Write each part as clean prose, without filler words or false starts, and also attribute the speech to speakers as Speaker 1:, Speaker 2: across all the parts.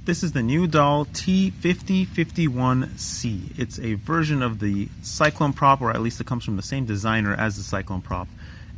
Speaker 1: This is the new DAL T5051C. It's a version of the Cyclone prop, or at least it comes from the same designer as the Cyclone prop.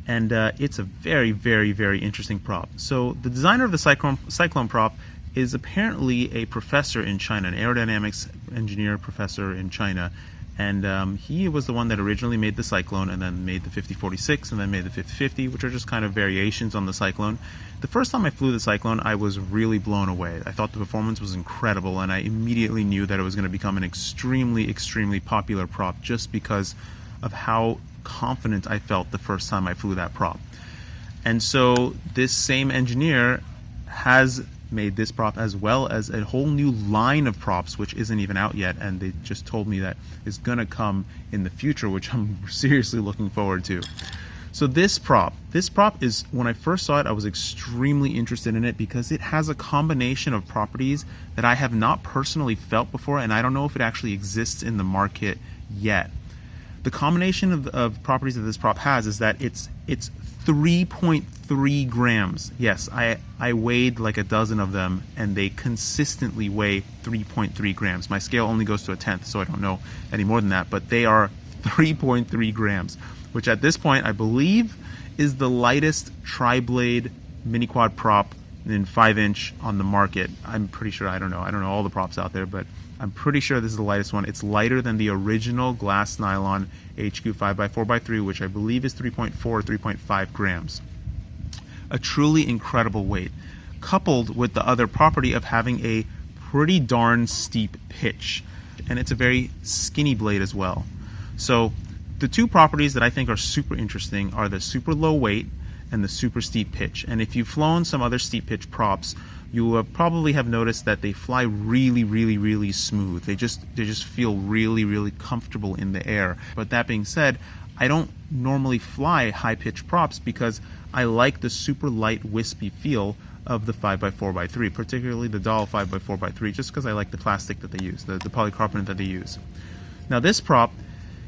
Speaker 1: And it's a very, very, very interesting prop. So the designer of the Cyclone prop is apparently a professor in China, an aerodynamics engineer professor in China. And he was the one that originally made the Cyclone, and then made the 5046, and then made the 5050, which are just kind of variations on the Cyclone. The first time I flew the Cyclone, I was really blown away. I thought the performance was incredible, and I immediately knew that it was going to become an extremely, extremely popular prop just because of how confident I felt the first time I flew that prop. And so this same engineer has made this prop, as well as a whole new line of props which isn't even out yet, and they just told me that is gonna come in the future, which I'm seriously looking forward to. So this prop is, when I first saw it, I was extremely interested in it because it has a combination of properties that I have not personally felt before, and I don't know if it actually exists in the market yet. The combination of properties that this prop has is that it's 3.3 grams. Yes, I weighed like a dozen of them, and they consistently weigh 3.3 grams. My scale only goes to a tenth, so I don't know any more than that, but they are 3.3 grams, which at this point I believe is the lightest tri-blade mini quad prop in 5-inch on the market. I'm pretty sure, I don't know all the props out there, but I'm pretty sure this is the lightest one. It's lighter than the original glass nylon HQ 5x4x3, which I believe is 3.4 or 3.5 grams. A truly incredible weight, coupled with the other property of having a pretty darn steep pitch. And it's a very skinny blade as well. So the two properties that I think are super interesting are the super low weight and the super steep pitch. And if you've flown some other steep pitch props, you will probably have noticed that they fly really, really, really smooth. They just feel really, really comfortable in the air. But that being said, I don't normally fly high-pitched props because I like the super light, wispy feel of the 5x4x3, particularly the DAL 5x4x3, just because I like the plastic that they use, the polycarbonate that they use. Now this prop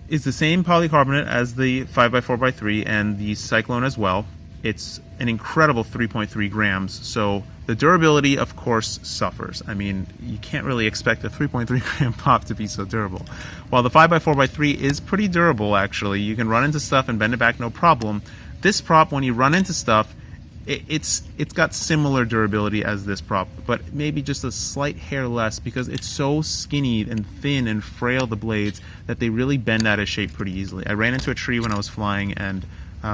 Speaker 1: is the same polycarbonate as the 5x4x3 and the Cyclone as well. It's an incredible 3.3 grams, so the durability, of course, suffers. I mean, you can't really expect a 3.3 gram prop to be so durable. While the 5x4x3 is pretty durable, actually, you can run into stuff and bend it back no problem. This prop, when you run into stuff, it's got similar durability as this prop, but maybe just a slight hair less because it's so skinny and thin and frail, the blades, that they really bend out of shape pretty easily. I ran into a tree when I was flying, and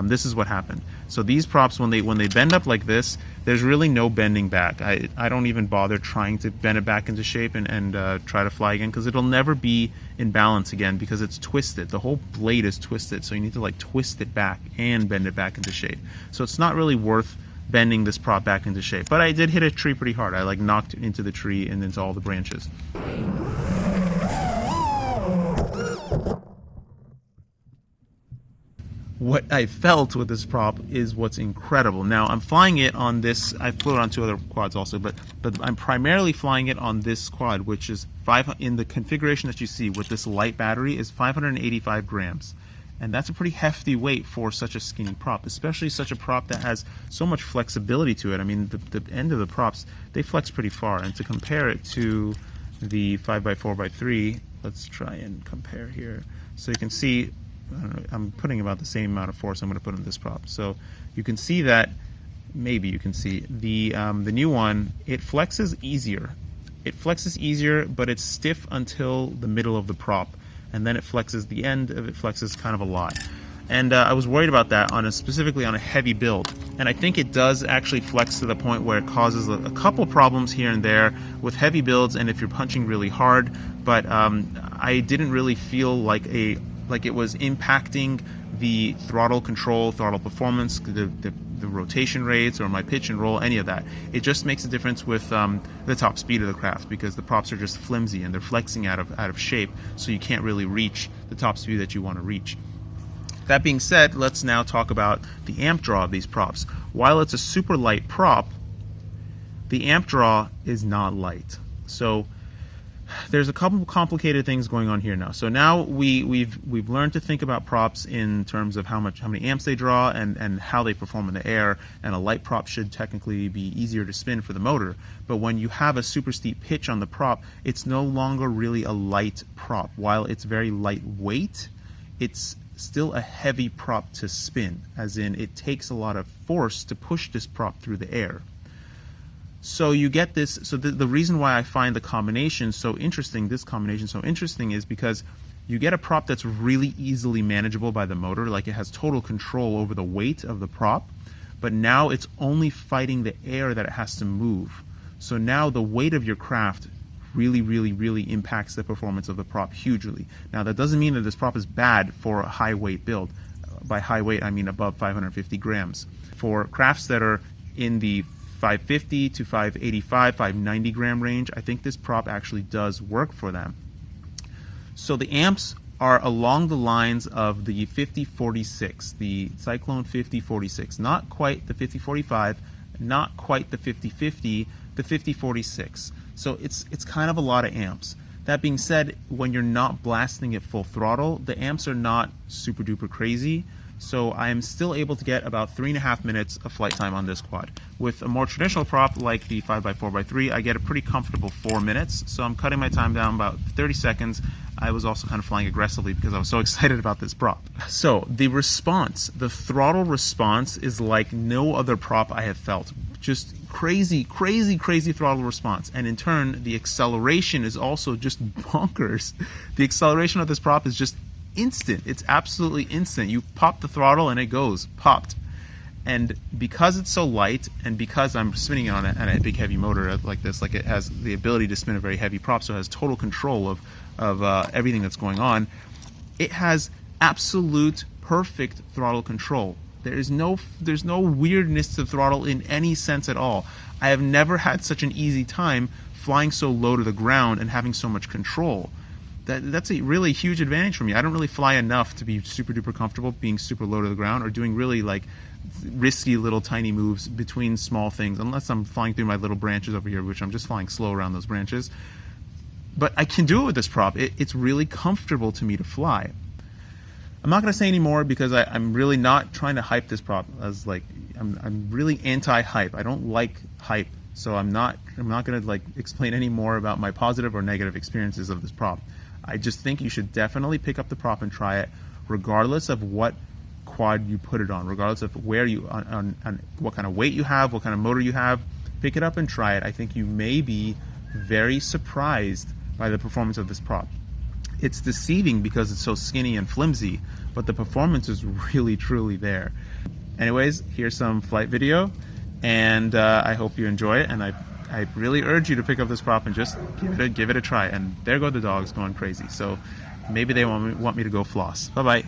Speaker 1: this is what happened. So these props, when they bend up like this, there's really no bending back. I don't even bother trying to bend it back into shape and try to fly again, because it'll never be in balance again because it's twisted. The whole blade is twisted, so you need to like twist it back and bend it back into shape. So it's not really worth bending this prop back into shape. But I did hit a tree pretty hard. I like knocked it into the tree and into all the branches. What I felt with this prop is what's incredible. Now I'm flying it on this, I flew it on two other quads also, but I'm primarily flying it on this quad, which is in the configuration that you see with this light battery is 585 grams. And that's a pretty hefty weight for such a skinny prop, especially such a prop that has so much flexibility to it. I mean, the end of the props, they flex pretty far. And to compare it to the 5x4x3, let's try and compare here. So you can see, I don't know, I'm putting about the same amount of force I'm going to put in this prop. So you can see that, maybe you can see, the new one, it flexes easier. It flexes easier, but it's stiff until the middle of the prop. And then it flexes, the end of it flexes kind of a lot. And I was worried about that specifically on a heavy build. And I think it does actually flex to the point where it causes a couple problems here and there with heavy builds and if you're punching really hard. But I didn't really feel like it was impacting the throttle control, throttle performance. The the rotation rates or my pitch and roll, any of that. It just makes a difference with the top speed of the craft, because the props are just flimsy and they're flexing out of shape, so you can't really reach the top speed that you want to reach. That being said, let's now talk about the amp draw of these props. While it's a super light prop, the amp draw is not light. So there's a couple complicated things going on here now. So now we've learned to think about props in terms of how many amps they draw and how they perform in the air. And a light prop should technically be easier to spin for the motor. But when you have a super steep pitch on the prop, it's no longer really a light prop. While it's very lightweight, it's still a heavy prop to spin, as in it takes a lot of force to push this prop through the air. So you get this. So the reason why I find the combination so interesting, this combination so interesting, is because you get a prop that's really easily manageable by the motor, like it has total control over the weight of the prop, but now it's only fighting the air that it has to move. So now the weight of your craft really impacts the performance of the prop hugely. Now that doesn't mean that this prop is bad for a high weight build. By high weight, I mean above 550 grams. For crafts that are in the 550 to 585, 590 gram range, I think this prop actually does work for them. So the amps are along the lines of the 5046, the Cyclone 5046. Not quite the 5045, not quite the 5050, the 5046. So it's kind of a lot of amps. That being said, when you're not blasting at full throttle, the amps are not super duper crazy. So I am still able to get about 3.5 minutes of flight time on this quad. With a more traditional prop like the 5x4x3, I get a pretty comfortable 4 minutes. So I'm cutting my time down about 30 seconds. I was also kind of flying aggressively because I was so excited about this prop. So the response, the throttle response, is like no other prop I have felt. Just crazy throttle response. And in turn, the acceleration is also just bonkers. The acceleration of this prop is just instant. It's absolutely instant. You pop the throttle and it goes popped. And because it's so light, and because I'm spinning it on a big heavy motor like this, like it has the ability to spin a very heavy prop, so it has total control of everything that's going on, it has absolute perfect throttle control. There's no weirdness to the throttle in any sense at all. I have never had such an easy time flying so low to the ground and having so much control. That's a really huge advantage for me. I don't really fly enough to be super duper comfortable being super low to the ground or doing really like risky little tiny moves between small things, unless I'm flying through my little branches over here, which I'm just flying slow around those branches. But I can do it with this prop. It's really comfortable to me to fly. I'm not going to say any more because I'm really not trying to hype this prop as like I'm really anti-hype. I don't like hype, so I'm not going to like explain any more about my positive or negative experiences of this prop. I just think you should definitely pick up the prop and try it, regardless of what quad you put it on, regardless of where you on what kind of weight you have, what kind of motor you have. Pick it up and try it. I think you may be very surprised by the performance of this prop. It's deceiving because it's so skinny and flimsy, but the performance is really truly there. Anyways, here's some flight video, and I hope you enjoy it, and I really urge you to pick up this prop and just give it a try. And there go the dogs going crazy. So maybe they want me to go floss. Bye-bye.